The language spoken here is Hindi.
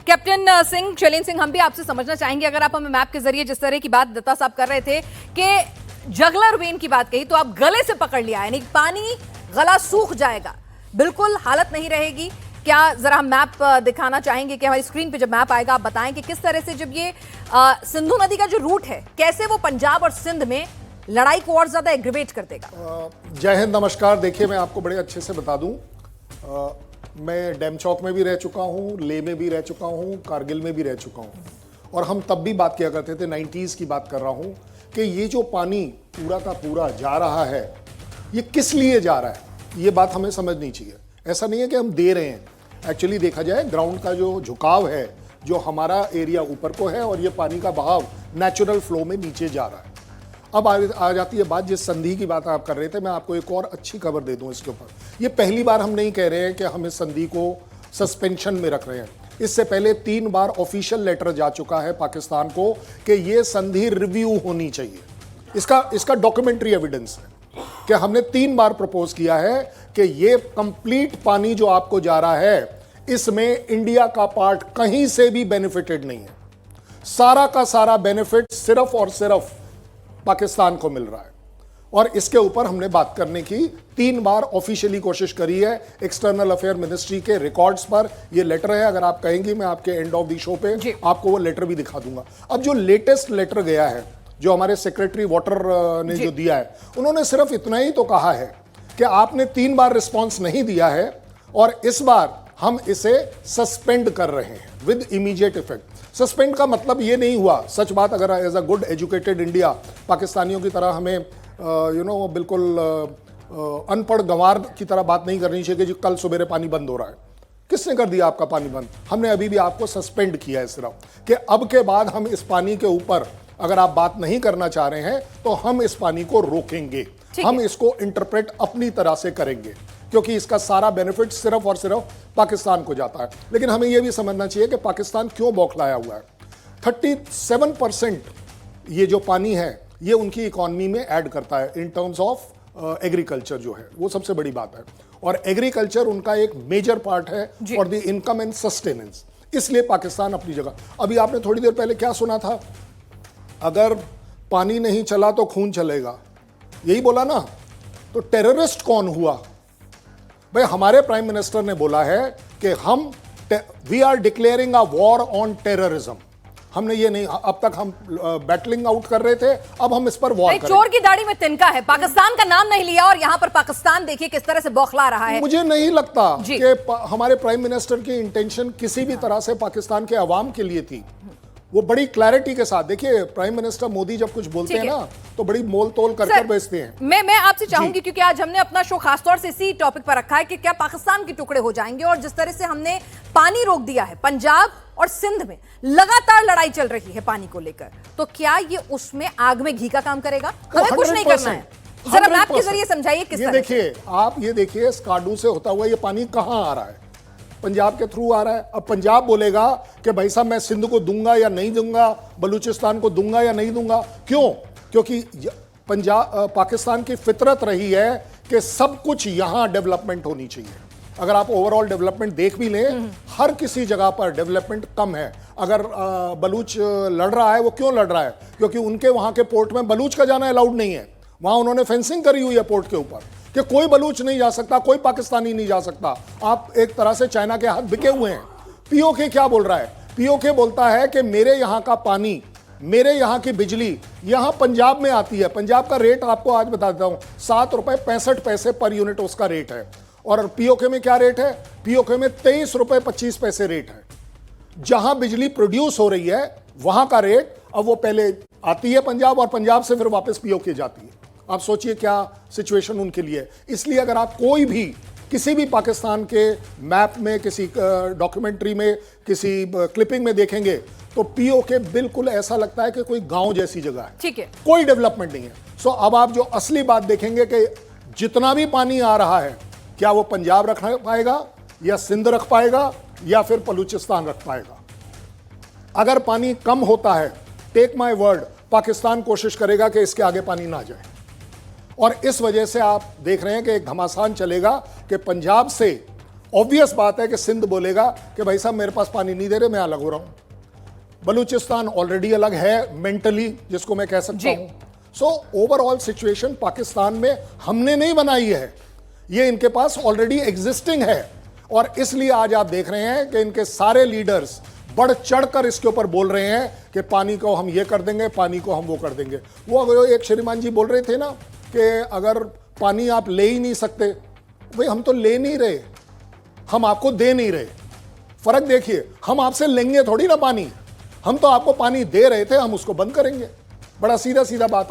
कैप्टन सिंह, शैलेंद्र सिंह, हम भी आपसे समझना चाहेंगे, अगर आप हमें मैप के जरिए जिस तरह की बात दत्ता साहब कर रहे थे कि जगलर वेन की बात कही, तो आप गले से पकड़ लिया, यानी पानी गला सूख जाएगा, बिल्कुल हालत नहीं रहेगी। क्या जरा हम मैप दिखाना चाहेंगे कि हमारी स्क्रीन पे जब मैप आएगा आप बताएं कि किस तरह से जब ये सिंधु नदी का जो रूट है, कैसे वो पंजाब और सिंध में लड़ाई को और ज्यादा एग्रीवेट कर देगा। जय हिंद, नमस्कार। देखिए, मैं आपको बड़े अच्छे से बता दूं, मैं डैम चौक में भी रह चुका हूं, लेह में भी रह चुका हूं, कारगिल में भी रह चुका हूं, और हम तब भी बात किया करते थे, 90s की बात कर रहा हूं, कि ये जो पानी पूरा का पूरा जा रहा है, ये किस लिए जा रहा है, ये बात हमें समझनी चाहिए। ऐसा नहीं है कि हम दे रहे हैं, एक्चुअली देखा जाए ग्राउंड का जो झुकाव है, जो हमारा एरिया ऊपर को है, और ये पानी का बहाव नेचुरल फ्लो में नीचे जा रहा है। अब आ जाती है बात, जिस संधि की बात आप कर रहे थे, मैं आपको एक और अच्छी खबर दे दूं इसके ऊपर। ये पहली बार हम नहीं कह रहे हैं कि हम इस संधि को सस्पेंशन में रख रहे हैं। इससे पहले 3 बार ऑफिशियल लेटर जा चुका है पाकिस्तान को कि ये संधि रिव्यू होनी चाहिए। इसका डॉक्यूमेंट्री एविडेंस है कि हमने 3 बार प्रपोज किया है कि ये कंप्लीट पानी जो आपको जा रहा है, इसमें इंडिया का पार्ट कहीं से भी बेनिफिटेड नहीं है। सारा का सारा बेनिफिट सिर्फ और सिर्फ पाकिस्तान को मिल रहा है, और इसके ऊपर हमने बात करने की 3 बार ऑफिशियली कोशिश करी है। एक्सटर्नल अफेयर मिनिस्ट्री के रिकॉर्ड्स पर ये लेटर है, अगर आप कहेंगी मैं आपके एंड ऑफ द शो पे आपको वो लेटर भी दिखा दूंगा। अब जो लेटेस्ट लेटर गया है, जो हमारे सेक्रेटरी वाटर ने जो दिया है, उन्होंने सिर्फ इतना ही तो कहा है कि आपने 3 बार रिस्पॉन्स नहीं दिया है, और इस बार हम इसे सस्पेंड कर रहे हैं विद इमीडिएट इफेक्ट। सस्पेंड का मतलब ये नहीं हुआ, सच बात, अगर as a good educated India पाकिस्तानियों की तरह हमें बिल्कुल अनपढ़ गंवार की तरह बात नहीं करनी चाहिए कि जी कल सुबह पानी बंद हो रहा है। किसने कर दिया आपका पानी बंद? हमने अभी भी आपको सस्पेंड किया है, सिर्फ कि अब के बाद हम इस पानी के ऊपर अगर आप बात नहीं करना चाह रहे हैं तो हम इस पानी को रोकेंगे, हम इसको इंटरप्रेट अपनी तरह से करेंगे, क्योंकि इसका सारा बेनिफिट सिर्फ और सिर्फ पाकिस्तान को जाता है। लेकिन हमें यह भी समझना चाहिए कि पाकिस्तान क्यों बौखलाया हुआ है। 37% ये जो पानी है, ये उनकी इकोनॉमी में ऐड करता है इन टर्म्स ऑफ एग्रीकल्चर, जो है वो सबसे बड़ी बात है, और एग्रीकल्चर उनका एक मेजर पार्ट है for the income and sustenance. इसलिए पाकिस्तान अपनी जगह। अभी आपने थोड़ी देर पहले क्या सुना था? अगर पानी नहीं चला तो खून चलेगा, यही बोला ना। तो टेररिस्ट कौन हुआ भाई? हमारे प्राइम मिनिस्टर ने बोला है कि we are declaring a war on terrorism. हमने ये नहीं, अब तक हम बैटलिंग आउट कर रहे थे, अब हम इस पर वॉर करेंगे। चोर की दाढ़ी में तिनका है, पाकिस्तान का नाम नहीं लिया, और यहां पर पाकिस्तान देखिए किस तरह से बौखला रहा है। मुझे नहीं लगता कि हमारे प्राइम मिनिस्टर की इंटेंशन किसी भी तरह से पाकिस्तान के अवाम के लिए थी। वो बड़ी क्लैरिटी के साथ, देखिए प्राइम मिनिस्टर मोदी जब कुछ बोलते हैं ना, तो बड़ी मोल तोल कर भेजते हैं। मैं आपसे चाहूंगी, क्योंकि आज हमने अपना शो खासतौर से इसी टॉपिक पर रखा है कि क्या पाकिस्तान के टुकड़े हो जाएंगे, और जिस तरह से हमने पानी रोक दिया है, पंजाब और सिंध में लगातार लड़ाई चल रही है पानी को लेकर, तो क्या ये उसमें आग में घी का काम करेगा? हमें कुछ नहीं करना है। जरा मैप के जरिए समझाइए किस तरह। देखिए, आप ये देखिए, स्कार्डू से होता हुआ ये पानी कहां आ रहा है? पंजाब के थ्रू आ रहा है। अब पंजाब बोलेगा कि भाई साहब मैं सिंध को दूंगा या नहीं दूंगा, बलूचिस्तान को दूंगा या नहीं दूंगा। क्यों? क्योंकि पाकिस्तान की फितरत रही है कि सब कुछ यहां डेवलपमेंट होनी चाहिए। अगर आप ओवरऑल डेवलपमेंट देख भी लें, हर किसी जगह पर डेवलपमेंट कम है। अगर बलूच लड़ रहा है, वो क्यों लड़ रहा है? क्योंकि उनके वहां के पोर्ट में बलूच का जाना अलाउड नहीं है। वहां उन्होंने फेंसिंग करी हुई है पोर्ट के ऊपर कि कोई बलूच नहीं जा सकता, कोई पाकिस्तानी नहीं जा सकता। आप एक तरह से चाइना के हाथ बिके हुए हैं। पीओके क्या बोल रहा है? पीओके बोलता है कि मेरे यहां का पानी, मेरे यहां की बिजली यहां पंजाब में आती है। पंजाब का रेट आपको आज बता देता हूं, 7 रुपए 65 पैसे पर यूनिट उसका रेट है। और पीओके में क्या रेट है? पीओके में 23 रुपए 25 पैसे रेट है। जहां बिजली प्रोड्यूस हो रही है वहां का रेट, अब वो पहले आती है पंजाब, और पंजाब से फिर वापस पीओके जाती है। आप सोचिए क्या सिचुएशन उनके लिए। इसलिए अगर आप कोई भी किसी भी पाकिस्तान के मैप में, किसी डॉक्यूमेंट्री में, किसी क्लिपिंग में देखेंगे, तो पीओके बिल्कुल ऐसा लगता है कि कोई गांव जैसी जगह है। ठीक है, कोई डेवलपमेंट नहीं है। सो अब आप जो असली बात देखेंगे कि जितना भी पानी आ रहा है, क्या वो पंजाब रख पाएगा, या सिंध रख पाएगा, या फिर बलूचिस्तान रख पाएगा? अगर पानी कम होता है, टेक माय वर्ड, पाकिस्तान कोशिश करेगा कि इसके आगे पानी ना जाए। और इस वजह से आप देख रहे हैं कि एक घमासान चलेगा कि पंजाब से ऑब्वियस बात है कि सिंध बोलेगा कि भाई साहब मेरे पास पानी नहीं दे रहे, मैं अलग हो रहा हूं। बलूचिस्तान ऑलरेडी अलग है मेंटली, जिसको मैं कह सकता हूं। सो ओवरऑल सिचुएशन पाकिस्तान में हमने नहीं बनाई है, ये इनके पास ऑलरेडी एग्जिस्टिंग है। और इसलिए आज आप देख रहे हैं कि इनके सारे लीडर्स बढ़ चढ़कर इसके ऊपर बोल रहे हैं कि पानी को हम ये कर देंगे, पानी को हम वो कर देंगे। वो एक श्रीमान जी बोल रहे थे ना कि अगर पानी आप ले ही नहीं सकते, भाई हम तो ले नहीं रहे, हम आपको दे नहीं रहे। फर्क देखिए, हम आपसे लेंगे थोड़ी ना पानी, हम तो आपको पानी दे रहे थे, हम उसको बंद करेंगे। बड़ा सीधा सीधा बात है।